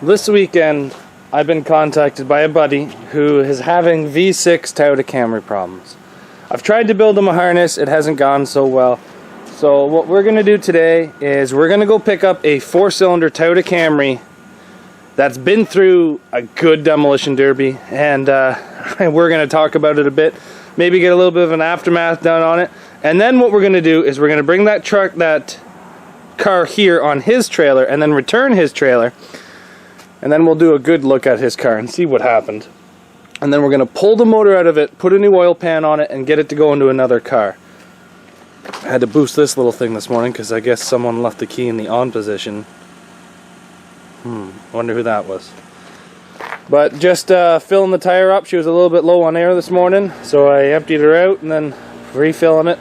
This weekend, I've been contacted by a buddy who is having V6 Toyota Camry problems. I've tried to build him a harness, it hasn't gone so well. So what we're going to do today is we're going to go pick up a 4-cylinder Toyota Camry that's been through a good demolition derby, and we're going to talk about it a bit, maybe get a little bit of an aftermath done on it, and then what we're going to do is we're going to bring that car here on his trailer and then return his trailer. And then we'll do a good look at his car and see what happened. And then we're going to pull the motor out of it, put a new oil pan on it, and get it to go into another car. I had to boost this little thing this morning because I guess someone left the key in the on position. Wonder who that was. But just filling the tire up. She was a little bit low on air this morning, so I emptied her out and then refilling it.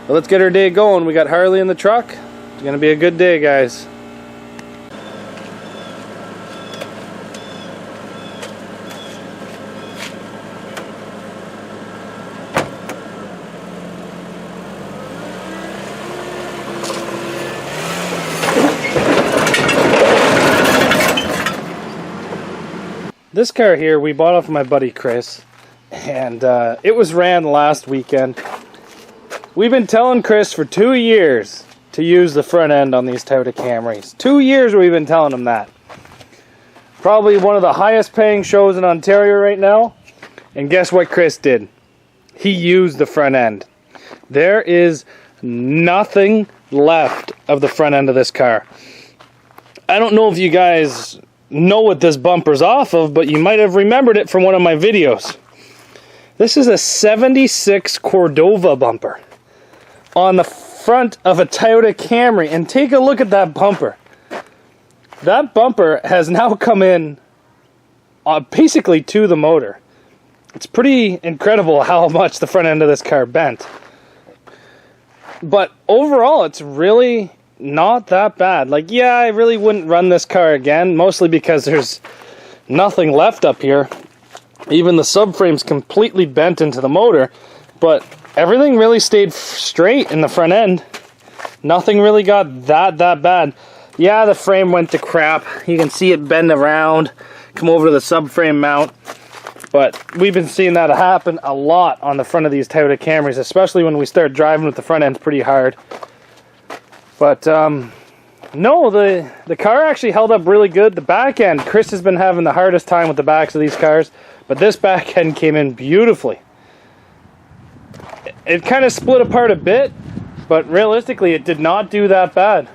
But let's get our day going. We got Harley in the truck. It's going to be a good day, guys. This car here we bought off my buddy Chris, and it was ran last weekend. We've been telling Chris for 2 years to use the front end on these Toyota Camrys. 2 years we've been telling him that. Probably one of the highest paying shows in Ontario right now. And guess what Chris did? He used the front end. There is nothing left of the front end of this car. I don't know if you guys know what this bumper's off of, but you might have remembered it from one of my videos. This is a 76 Cordova bumper on the front of a Toyota Camry, and take a look at that bumper. That bumper has now come in basically to the motor. It's pretty incredible how much the front end of this car bent. But overall, it's really not that bad. Like, yeah, I really wouldn't run this car again, mostly because there's nothing left up here. Even the subframe's completely bent into the motor, but everything really stayed straight in the front end. Nothing really got that bad. Yeah, the frame went to crap. You can see it bend around, come over to the subframe mount. But we've been seeing that happen a lot on the front of these Toyota Camrys, especially when we start driving with the front end pretty hard. But no, the car actually held up really good. The back end, Chris has been having the hardest time with the backs of these cars, but this back end came in beautifully. It kind of split apart a bit, but realistically it did not do that bad.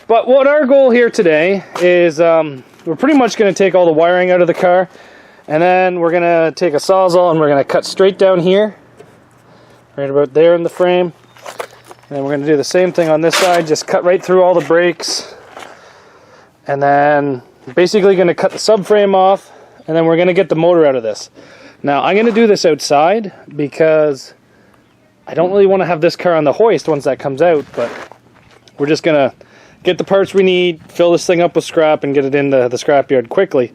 But what our goal here today is, we're pretty much going to take all the wiring out of the car, and then we're going to take a Sawzall and we're going to cut straight down here, right about there in the frame. And then we're going to do the same thing on this side, just cut right through all the brakes. And then basically going to cut the subframe off, and then we're going to get the motor out of this. Now I'm going to do this outside because I don't really want to have this car on the hoist once that comes out, but we're just going to get the parts we need, fill this thing up with scrap, and get it into the scrapyard quickly.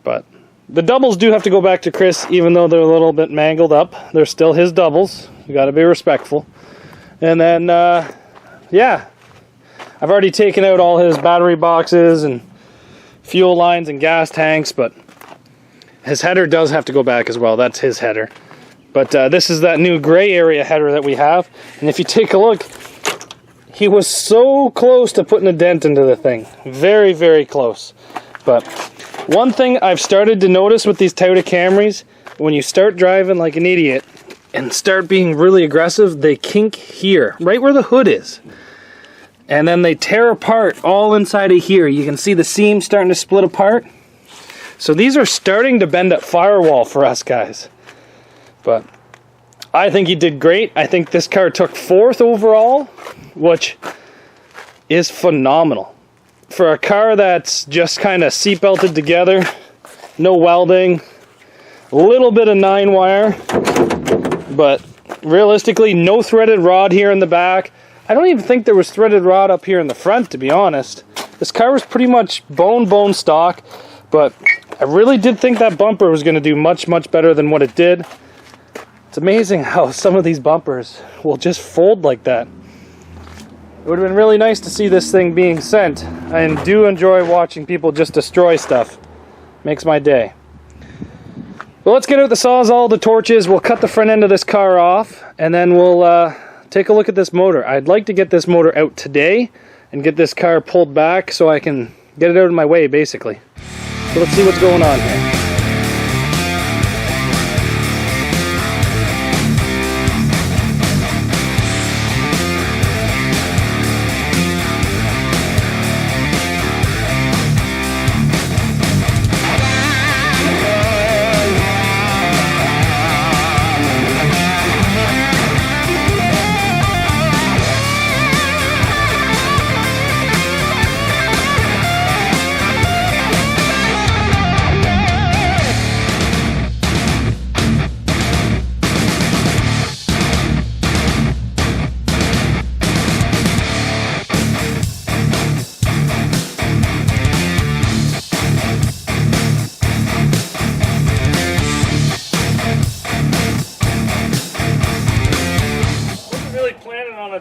But the doubles do have to go back to Chris, even though they're a little bit mangled up. They're still his doubles. You got to be respectful. And then, yeah, I've already taken out all his battery boxes and fuel lines and gas tanks, but his header does have to go back as well. That's his header. But this is that new gray area header that we have. And if you take a look, he was so close to putting a dent into the thing. Very, very close. But one thing I've started to notice with these Toyota Camrys, when you start driving like an idiot and start being really aggressive, they kink here, right where the hood is. And then they tear apart all inside of here. You can see the seam starting to split apart. So these are starting to bend at firewall for us guys. But I think he did great. I think this car took 4th overall, which is phenomenal. For a car that's just kind of seatbelted together, no welding, a little bit of 9-wire, but realistically no threaded rod here in the back. I don't even think there was threaded rod up here in the front, to be honest. This car was pretty much bone stock, but I really did think that bumper was going to do much better than what it did. It's amazing how some of these bumpers will just fold like that. It would have been really nice to see this thing being sent. I do enjoy watching people just destroy stuff. Makes my day. Well, let's get out the Sawzall, the torches. We'll cut the front end of this car off, and then we'll take a look at this motor. I'd like to get this motor out today and get this car pulled back so I can get it out of my way, basically. So let's see what's going on here.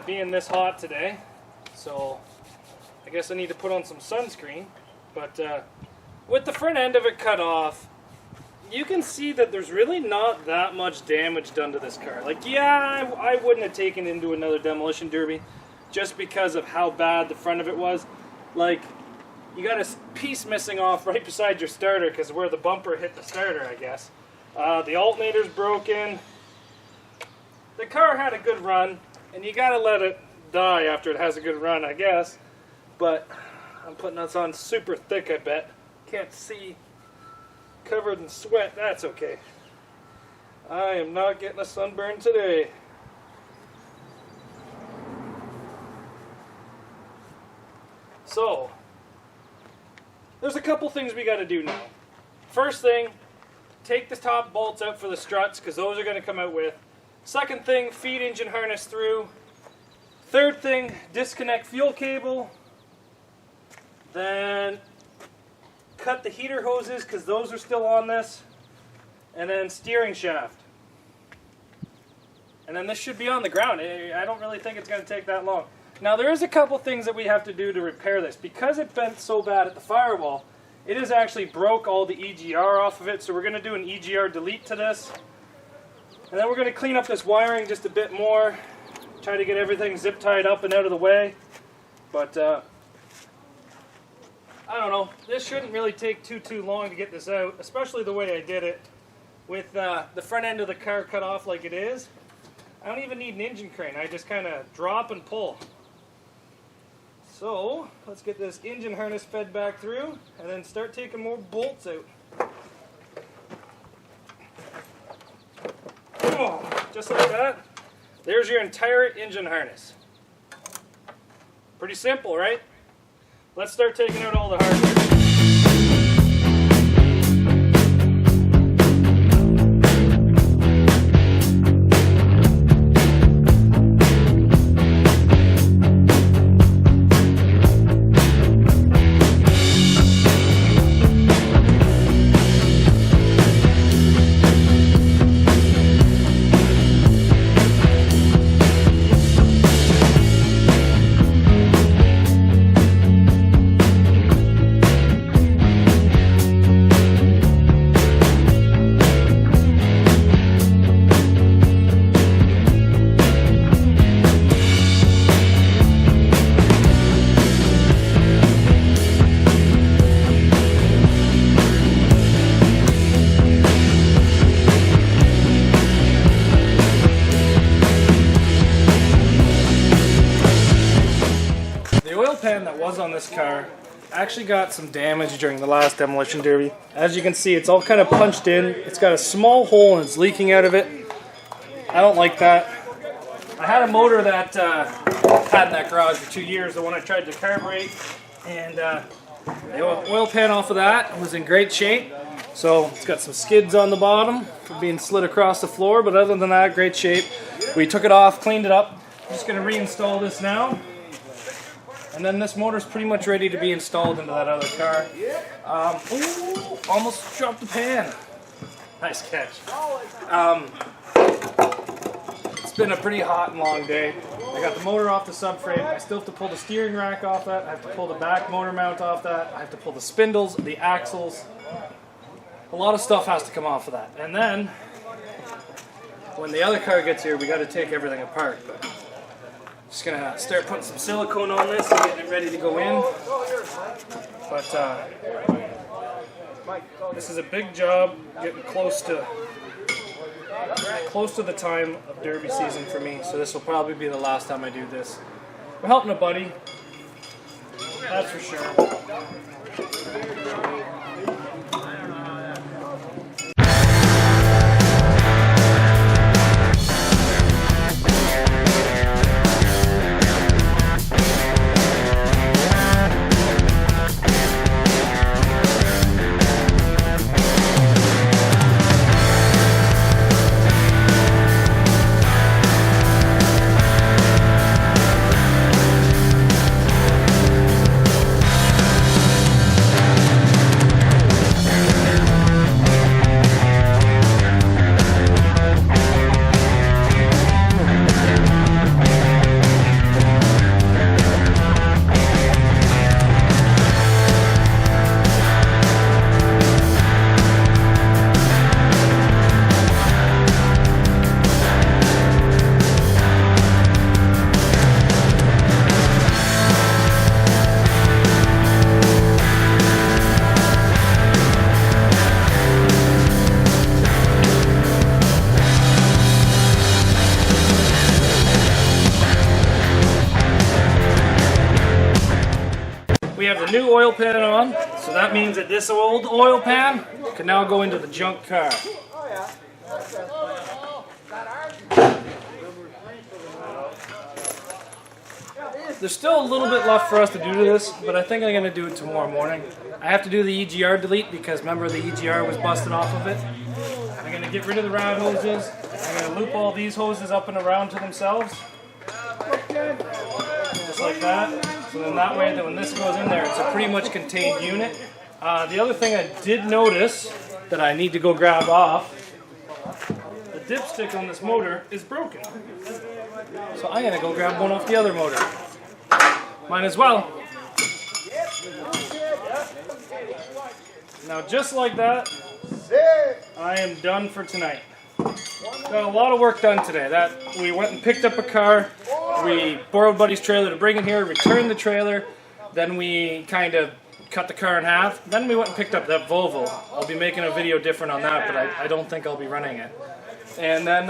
Being this hot today, so I guess I need to put on some sunscreen, but with the front end of it cut off, you can see that there's really not that much damage done to this car. Like, yeah, I wouldn't have taken it into another demolition derby just because of how bad the front of it was. Like, you got a piece missing off right beside your starter because where the bumper hit the starter, I guess. The alternator's broken. The car had a good run. And you gotta let it die after it has a good run, I guess. But I'm putting this on super thick, I bet. Can't see. Covered in sweat, that's okay. I am not getting a sunburn today. So, there's a couple things we gotta do now. First thing, take the top bolts out for the struts, because those are gonna come out with. Second thing, feed engine harness through. Third thing, disconnect fuel cable. Then cut the heater hoses because those are still on this. And then steering shaft. And then this should be on the ground. I don't really think it's going to take that long. Now there is a couple things that we have to do to repair this. Because it bent so bad at the firewall, it has actually broke all the EGR off of it. So we're going to do an EGR delete to this. And then we're going to clean up this wiring just a bit more, try to get everything zip tied up and out of the way. But I don't know, this shouldn't really take too long to get this out, especially the way I did it with the front end of the car cut off like it is. I don't even need an engine crane, I just kind of drop and pull. So let's get this engine harness fed back through and then start taking more bolts out. Just like that. There's your entire engine harness. Pretty simple, right? Let's start taking out all the hardware. Pan that was on this car actually got some damage during the last demolition derby. As you can see, it's all kind of punched in. It's got a small hole and it's leaking out of it. I don't like that. I had a motor that had in that garage for 2 years, the one I tried to carburate, and the oil pan off of that was in great shape. So it's got some skids on the bottom for being slid across the floor, but other than that, great shape. We took it off, cleaned it up. I'm just going to reinstall this now. And then this motor's pretty much ready to be installed into that other car. Ooh, almost dropped the pan. Nice catch. It's been a pretty hot and long day. I got the motor off the subframe. I still have to pull the steering rack off that. I have to pull the back motor mount off that. I have to pull the spindles, the axles. A lot of stuff has to come off of that. And then, when the other car gets here, we got to take everything apart. But just gonna start putting some silicone on this and getting it ready to go in. But this is a big job, getting close to the time of derby season for me. So this will probably be the last time I do this. We're helping a buddy, that's for sure. We have the new oil pan on, so that means that this old oil pan can now go into the junk car. There's still a little bit left for us to do to this, but I think I'm going to do it tomorrow morning. I have to do the EGR delete because remember the EGR was busted off of it. I'm going to get rid of the rad hoses. I'm going to loop all these hoses up and around to themselves. Just like that. So then that way that when this goes in there, it's a pretty much contained unit. The other thing I did notice that I need to go grab off, the dipstick on this motor is broken. So I'm going to go grab one off the other motor. Might as well. Now just like that, I am done for tonight. Got a lot of work done today. We went and picked up a car, we borrowed Buddy's trailer to bring in here, returned the trailer, then we kind of cut the car in half, then we went and picked up that Volvo. I'll be making a video different on that, but I don't think I'll be running it. And then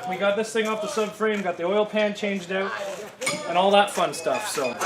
we got this thing off the subframe, got the oil pan changed out, and all that fun stuff. So